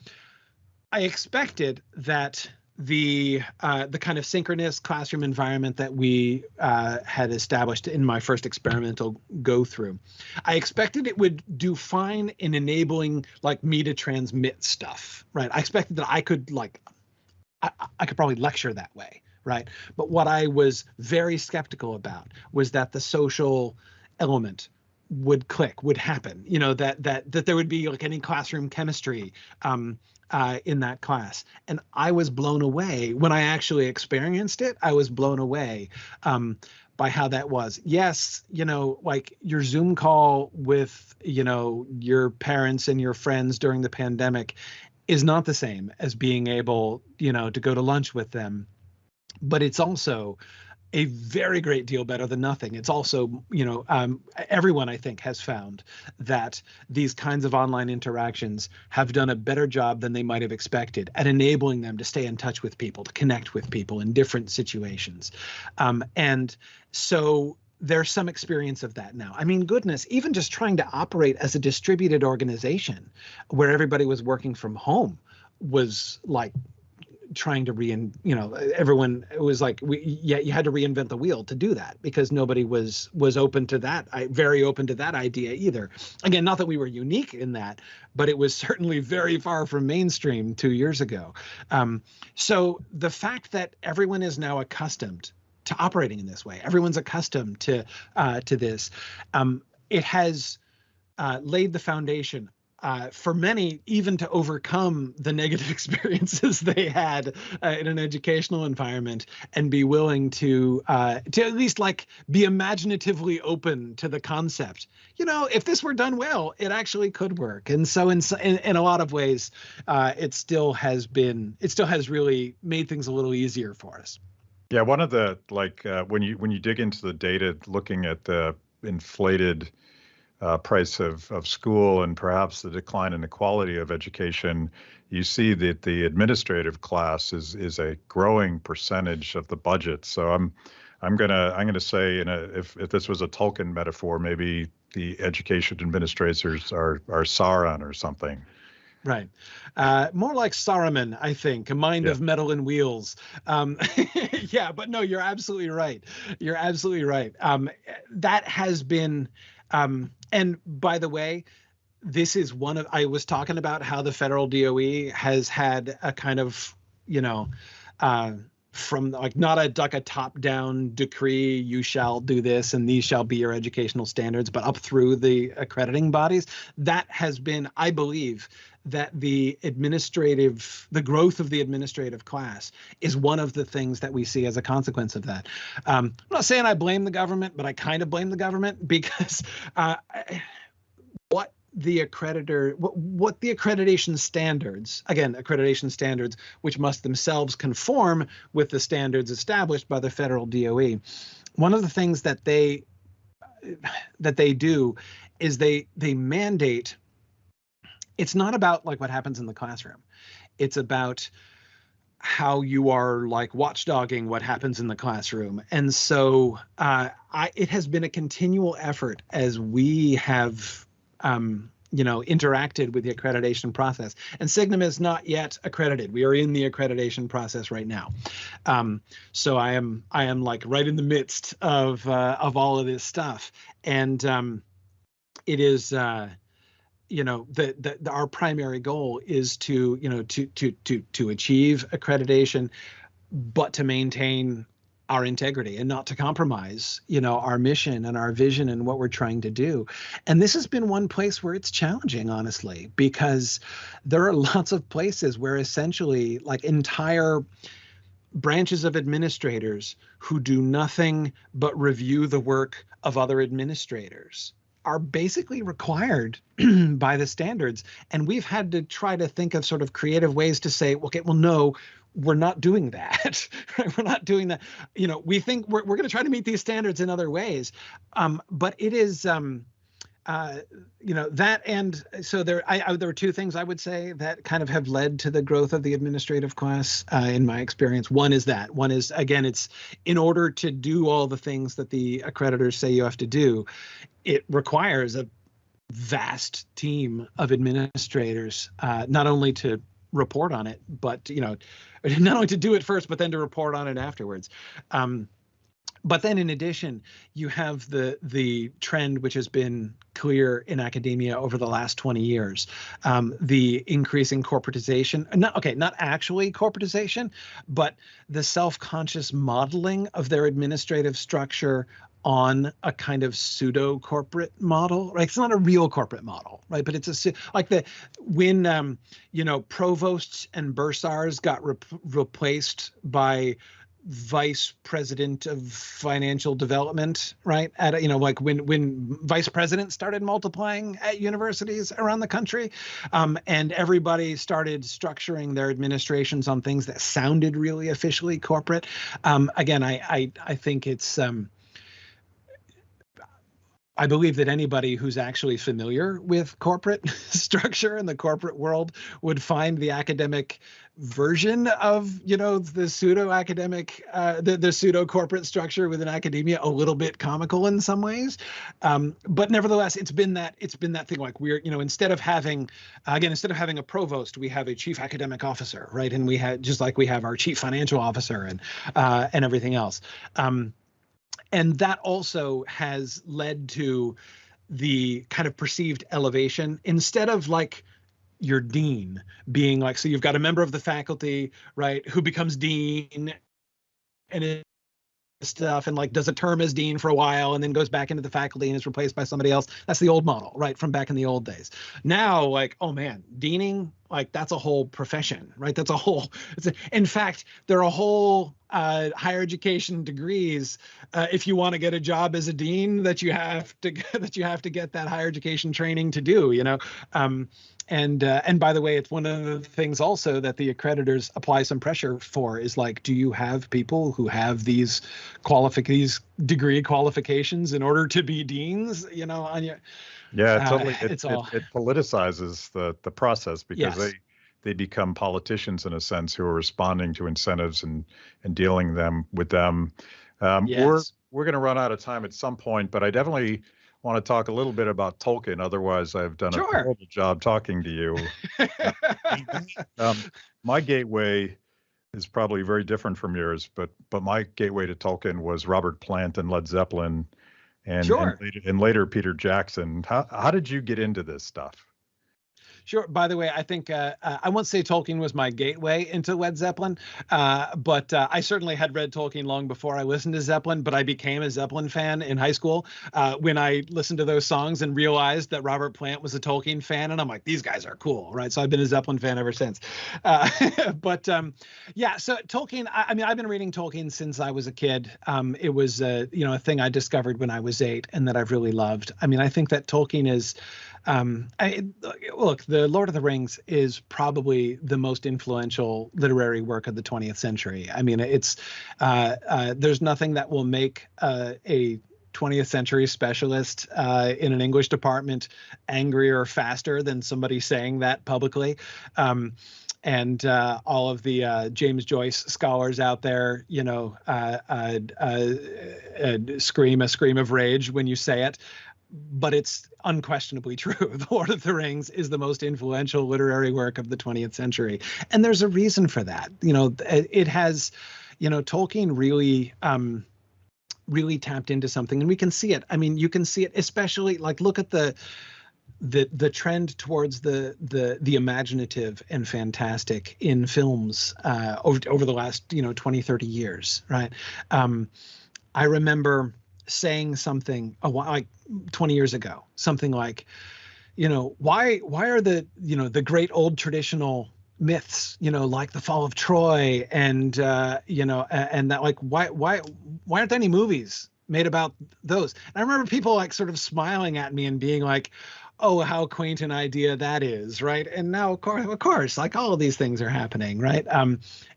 expected that the kind of synchronous classroom environment that we had established in my first experimental go through, I expected it would do fine in enabling me to transmit stuff, right? I expected that I could I could probably lecture that way, right? But what I was very skeptical about was that the social element would click, would happen, that there would be any classroom chemistry in that class. And I was blown away when I actually experienced it. I was blown away by how that was. Yes, your Zoom call with, your parents and your friends during the pandemic is not the same as being able, to go to lunch with them. But it's also a very great deal better than nothing. It's also, everyone I think has found that these kinds of online interactions have done a better job than they might have expected at enabling them to stay in touch with people, to connect with people in different situations. And so there's some experience of that now. I mean, goodness, even just trying to operate as a distributed organization where everybody was working from home was trying to everyone, it was like you had to reinvent the wheel to do that, because nobody was open to that, very open to that idea either. Again, not that we were unique in that, but it was certainly very far from mainstream 2 years ago. So the fact that everyone is now accustomed to operating in this way, everyone's accustomed to this, it has laid the foundation for many even to overcome the negative experiences they had in an educational environment, and be willing to at least like be imaginatively open to the concept. If this were done well, it actually could work. And so in a lot of ways, it still has really made things a little easier for us. Yeah, one of the when you dig into the data, looking at the inflated price of school and perhaps the decline in the quality of education, you see that the administrative class is a growing percentage of the budget. So I'm gonna say, if this was a Tolkien metaphor, maybe the education administrators are Sauron or something. Right. More like Saruman, I think, a mind of metal and wheels. Yeah, but no, you're absolutely right. You're absolutely right. That has been, and by the way, this is I was talking about how the federal DOE has had a kind of, from not a top-down decree, you shall do this and these shall be your educational standards, but up through the accrediting bodies. That has been, I believe, that the growth of the administrative class is one of the things that we see as a consequence of that. I'm not saying I blame the government, but I kind of blame the government, because what the accreditation standards, again, accreditation standards, which must themselves conform with the standards established by the federal DOE. One of the things that they do is they mandate. It's not about like what happens in the classroom. It's about how you are like watchdogging what happens in the classroom. And so it has been a continual effort as we have interacted with the accreditation process. And Signum is not yet accredited. We are in the accreditation process right now. So I am like right in the midst of all of this stuff. And it is our primary goal is to achieve accreditation, but to maintain our integrity and not to compromise, our mission and our vision and what we're trying to do. And this has been one place where it's challenging, honestly, because there are lots of places where essentially like entire branches of administrators who do nothing but review the work of other administrators are basically required by the standards. And we've had to try to think of sort of creative ways to say, okay, well, no, we're not doing that. Right? We're not doing that. We think we're going to try to meet these standards in other ways. But it is, that. And so there were two things I would say that kind of have led to the growth of the administrative class in my experience. One is, again, it's in order to do all the things that the accreditors say you have to do, it requires a vast team of administrators, not only to report on it, but not only to do it first, but then to report on it afterwards. But then in addition, you have the trend, which has been clear in academia over the last 20 years, the increasing corporatization, not actually corporatization, but the self-conscious modeling of their administrative structure on a kind of pseudo corporate model, right? It's not a real corporate model, right? But it's when provosts and bursars got replaced by vice president of financial development, right? When vice presidents started multiplying at universities around the country, and everybody started structuring their administrations on things that sounded really officially corporate. Again, I think it's I believe that anybody who's actually familiar with corporate structure and the corporate world would find the academic version of, the pseudo-academic, the pseudo-corporate structure within academia a little bit comical in some ways. But nevertheless, it's been that thing, like we're, instead of having a provost, we have a chief academic officer, right? And we had, just like we have our chief financial officer and everything else. And that also has led to the kind of perceived elevation, instead of like your dean being like, so you've got a member of the faculty, right, who becomes dean and stuff and like does a term as dean for a while and then goes back into the faculty and is replaced by somebody else. That's the old model, right, from back in the old days. Now, like, oh man, deaning, like that's a whole profession, right? In fact, there are whole higher education degrees, if you want to get a job as a dean, that you have to get that higher education training to do, and by the way, it's one of the things also that the accreditors apply some pressure for, is like, do you have people who have these degree qualifications in order to be deans, on your. Yeah, totally. It politicizes the process, because Yes. they become politicians in a sense, who are responding to incentives and dealing with them. Yes. We're going to run out of time at some point, but I definitely want to talk a little bit about Tolkien. Otherwise, I've done a horrible job talking to you. My gateway is probably very different from yours, but my gateway to Tolkien was Robert Plant and Led Zeppelin. And later Peter Jackson. How did you get into this stuff? Sure. By the way, I think I won't say Tolkien was my gateway into Led Zeppelin, but I certainly had read Tolkien long before I listened to Zeppelin. But I became a Zeppelin fan in high school when I listened to those songs and realized that Robert Plant was a Tolkien fan, and I'm like, these guys are cool, right? So I've been a Zeppelin fan ever since. But yeah, so Tolkien. I mean, I've been reading Tolkien since I was a kid. It was a thing I discovered when I was 8, and that I've really loved. I mean, I think that Tolkien is. Look, The Lord of the Rings is probably the most influential literary work of the 20th century. I mean, it's there's nothing that will make a 20th century specialist in an English department angrier or faster than somebody saying that publicly. And all of the James Joyce scholars out there, scream a scream of rage when you say it. But it's unquestionably true. The Lord of the Rings is the most influential literary work of the 20th century. And there's a reason for that. It has, Tolkien really tapped into something, and we can see it. I mean, you can see it, especially like, look at the trend towards the imaginative and fantastic in films over the last 20, 30 years, right? I remember saying something like 20 years ago, something like, why are the great old traditional myths, like the fall of Troy and and that, like, why aren't there any movies made about those? And I remember people like sort of smiling at me and being like, oh, how quaint an idea that is, right? And now, of course, like all of these things are happening, right?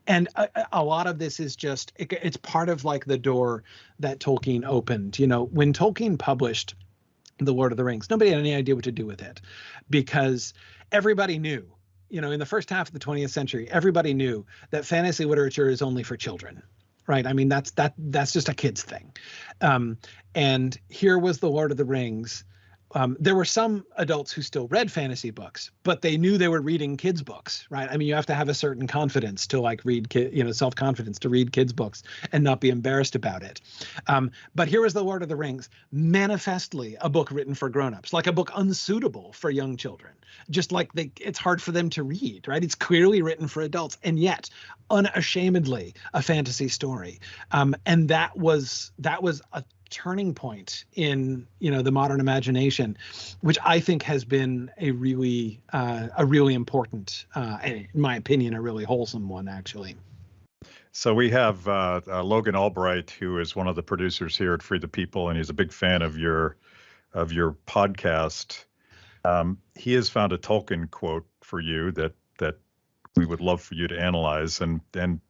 And a lot of this is just, it's part of like the door that Tolkien opened. When Tolkien published The Lord of the Rings, nobody had any idea what to do with it, because everybody knew, in the first half of the 20th century, everybody knew that fantasy literature is only for children, right? I mean, that's just a kid's thing. And here was The Lord of the Rings. There were some adults who still read fantasy books, but they knew they were reading kids' books, right? I mean, you have to have a certain confidence to like read, self-confidence to read kids' books and not be embarrassed about it. But here was The Lord of the Rings, manifestly a book written for grown-ups, like a book unsuitable for young children. Just like it's hard for them to read, right? It's clearly written for adults, and yet unashamedly a fantasy story. And that was a turning point in the modern imagination, which I think has been a really important, in my opinion, a really wholesome one, actually. So we have Logan Albright, who is one of the producers here at Free the People, and he's a big fan of your podcast. He has found a Tolkien quote for you that we would love for you to analyze. And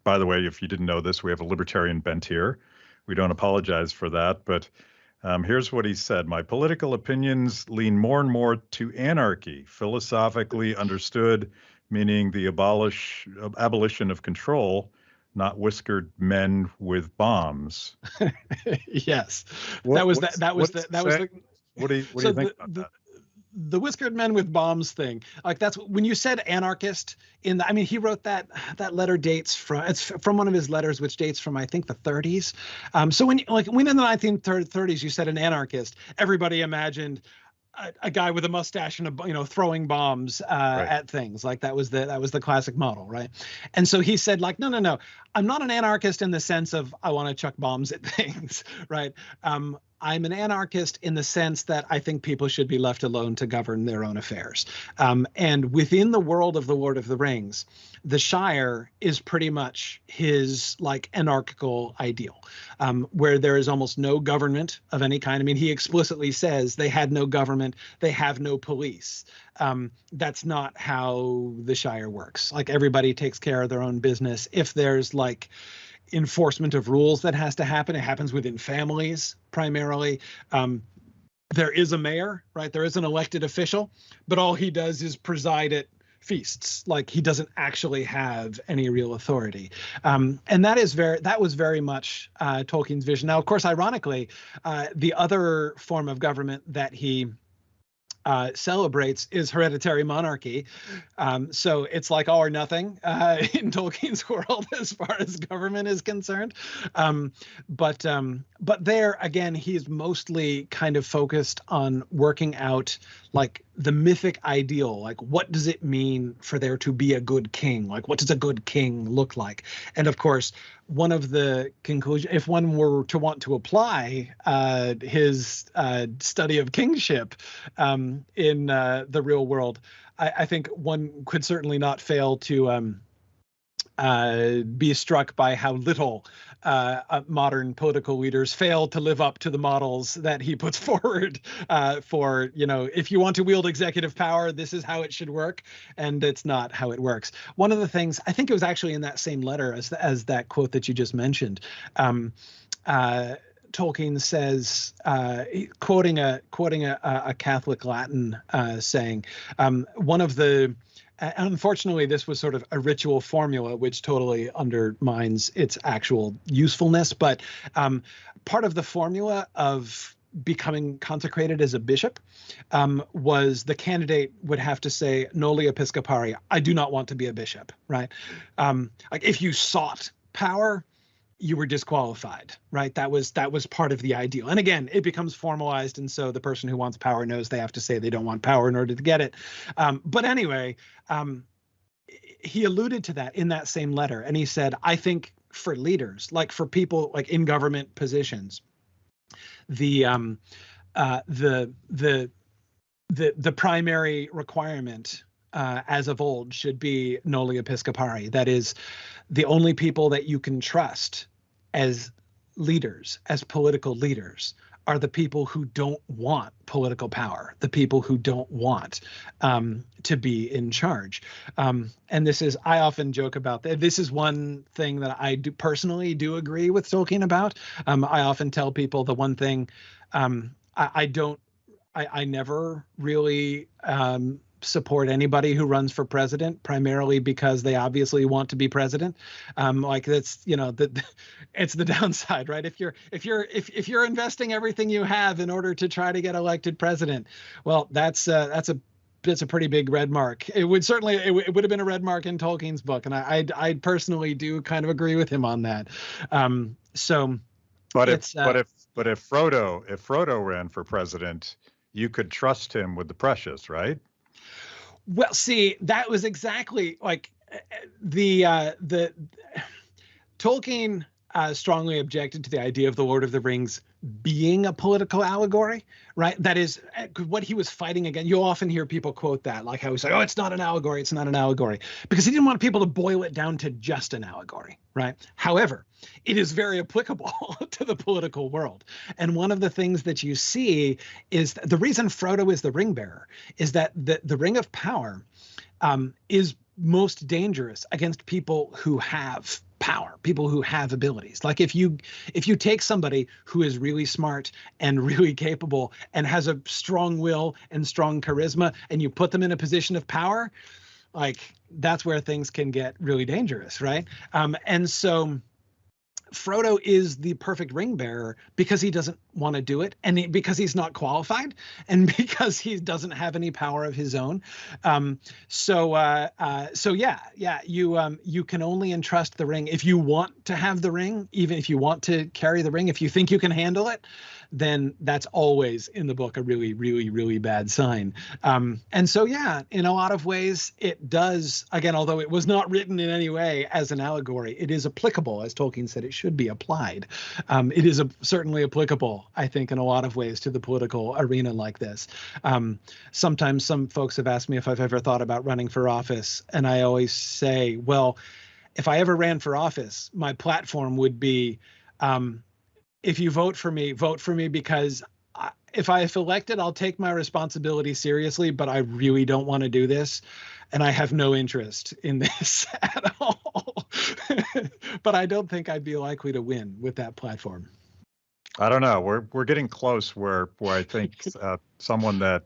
by the way, if you didn't know this, we have a libertarian bent here. We don't apologize for that, but Here's what he said. My political opinions lean more and more to anarchy, philosophically understood, meaning the abolition of control, not whiskered men with bombs. Yes, What, that was what's, that. That was what the. is That was saying? the. What do you So think about that? the whiskered men with bombs thing, like that's when you said anarchist in the, I mean, he wrote that letter dates from, it's from one of his letters, which dates from, I think, the 30s. So when in the 1930s you said an anarchist, everybody imagined a guy with a mustache and throwing bombs Right. at things. Like that was the classic model, right? And so he said, like, no, I'm not an anarchist in the sense of I want to chuck bombs at things, right? I'm an anarchist in the sense that I think people should be left alone to govern their own affairs. And within the world of the Lord of the Rings, the Shire is pretty much his like anarchical ideal, where there is almost no government of any kind. I mean, he explicitly says they had no government, they have no police. That's not how the Shire works. Like everybody takes care of their own business. If there's like enforcement of rules that has to happen, it happens within families primarily. There is a mayor, right? There is an elected official, but all he does is preside at feasts. Like he doesn't actually have any real authority. And that was very much Tolkien's vision. Now, of course, ironically, the other form of government that he celebrates is hereditary monarchy. So it's like all or nothing in Tolkien's world as far as government is concerned. But there again, he's mostly kind of focused on working out like the mythic ideal, like what does it mean for there to be a good king? Like what does a good king look like? And of course, one of the conclusions, if one were to want to apply his study of kingship in the real world, I think one could certainly not fail to be struck by how little modern political leaders fail to live up to the models that he puts forward for, if you want to wield executive power, this is how it should work. And it's not how it works. One of the things, I think it was actually in that same letter as that quote that you just mentioned, Tolkien says, quoting a Catholic Latin saying, one of the, unfortunately, this was sort of a ritual formula, which totally undermines its actual usefulness. But part of the formula of becoming consecrated as a bishop was the candidate would have to say, noli episcopari, I do not want to be a bishop, right? Like if you sought power, you were disqualified, right? That was part of the ideal. And again, it becomes formalized. And so the person who wants power knows they have to say they don't want power in order to get it. But anyway, he alluded to that in that same letter. And he said, I think for leaders, like for people like in government positions, the primary requirement as of old should be noli episcopari. That is, the only people that you can trust as leaders, as political leaders, are the people who don't want political power, the people who don't want to be in charge. And this is, I often joke about that. This is one thing that I do personally do agree with Tolkien about. I often tell people the one thing I never really support anybody who runs for president, primarily because they obviously want to be president. Like that's, it's the downside, right? If you're investing everything you have in order to try to get elected president, well, that's a pretty big red mark. It would certainly, it would have been a red mark in Tolkien's book. And I personally do kind of agree with him on that. But if Frodo ran for president, you could trust him with the precious, right? Well, see, that was exactly like the Tolkien strongly objected to the idea of the Lord of the Rings being a political allegory, right? That is what he was fighting against. You'll often hear people quote that, like how he's like, oh, it's not an allegory, it's not an allegory, because he didn't want people to boil it down to just an allegory, right? However, it is very applicable to the political world. And one of the things that you see is the reason Frodo is the ring bearer is that the Ring of Power is most dangerous against people who have power, people who have abilities. Like if you take somebody who is really smart and really capable and has a strong will and strong charisma, and you put them in a position of power, like that's where things can get really dangerous, right? And so Frodo is the perfect ring bearer because he doesn't want to do it, and because he's not qualified, and because he doesn't have any power of his own. So yeah, you can only entrust the ring if you want to have the ring, even if you want to carry the ring. If you think you can handle it, then that's always in the book a really, really, really bad sign. And so yeah, in a lot of ways, it does. Again, although it was not written in any way as an allegory, it is applicable, as Tolkien said it should be applied. It is certainly applicable, I think, in a lot of ways to the political arena like this. Sometimes some folks have asked me if I've ever thought about running for office, and I always say, well, if I ever ran for office, my platform would be, if you vote for me because if I have elected, I'll take my responsibility seriously, but I really don't want to do this. And I have no interest in this at all. But I don't think I'd be likely to win with that platform. I don't know. We're getting close where I think someone that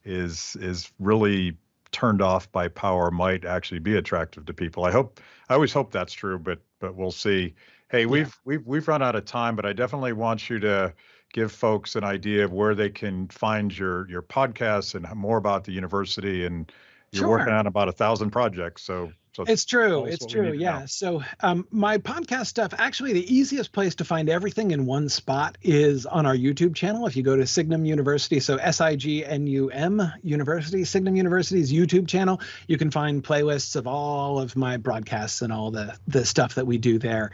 is really turned off by power might actually be attractive to people. I always hope that's true, but we'll see. Hey, we've run out of time, but I definitely want you to give folks an idea of where they can find your podcasts and more about the university. And you're working on about 1,000 projects, so it's true. It's true. Yeah. So my podcast stuff, actually, the easiest place to find everything in one spot is on our YouTube channel. If you go to Signum University, so SIGNUM University, Signum University's YouTube channel, you can find playlists of all of my broadcasts and all the stuff that we do there.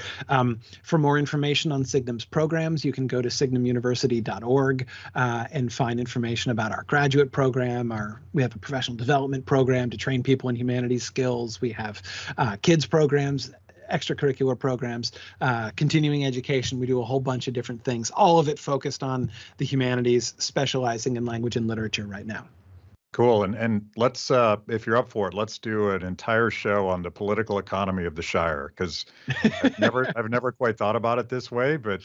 For more information on Signum's programs, you can go to signumuniversity.org and find information about our graduate program. We have a professional development program to train people in humanities skills. We have kids programs, extracurricular programs, continuing education. We do a whole bunch of different things, all of it focused on the humanities, specializing in language and literature right now. Cool. And let's, if you're up for it, let's do an entire show on the political economy of the Shire, because I've never quite thought about it this way, but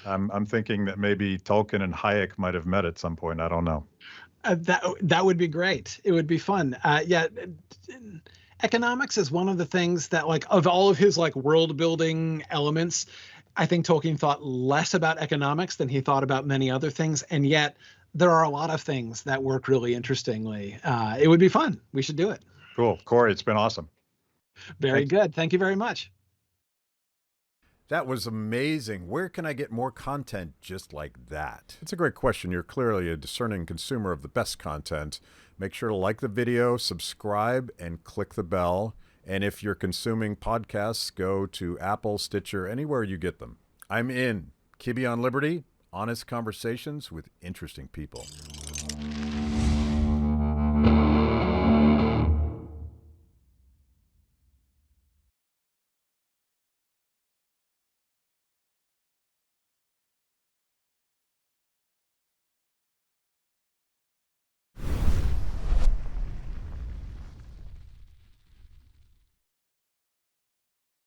I'm thinking that maybe Tolkien and Hayek might have met at some point. I don't know. That would be great. It would be fun. Yeah. Economics is one of the things that, like, of all of his like world building elements, I think Tolkien thought less about economics than he thought about many other things. And yet there are a lot of things that work really interestingly. It would be fun. We should do it. Cool. Corey, it's been awesome. Very good. Thank you very much. That was amazing. Where can I get more content just like that? It's a great question. You're clearly a discerning consumer of the best content. Make sure to like the video, subscribe, and click the bell. And if you're consuming podcasts, go to Apple, Stitcher, anywhere you get them. I'm in. Kibbe on Liberty, honest conversations with interesting people.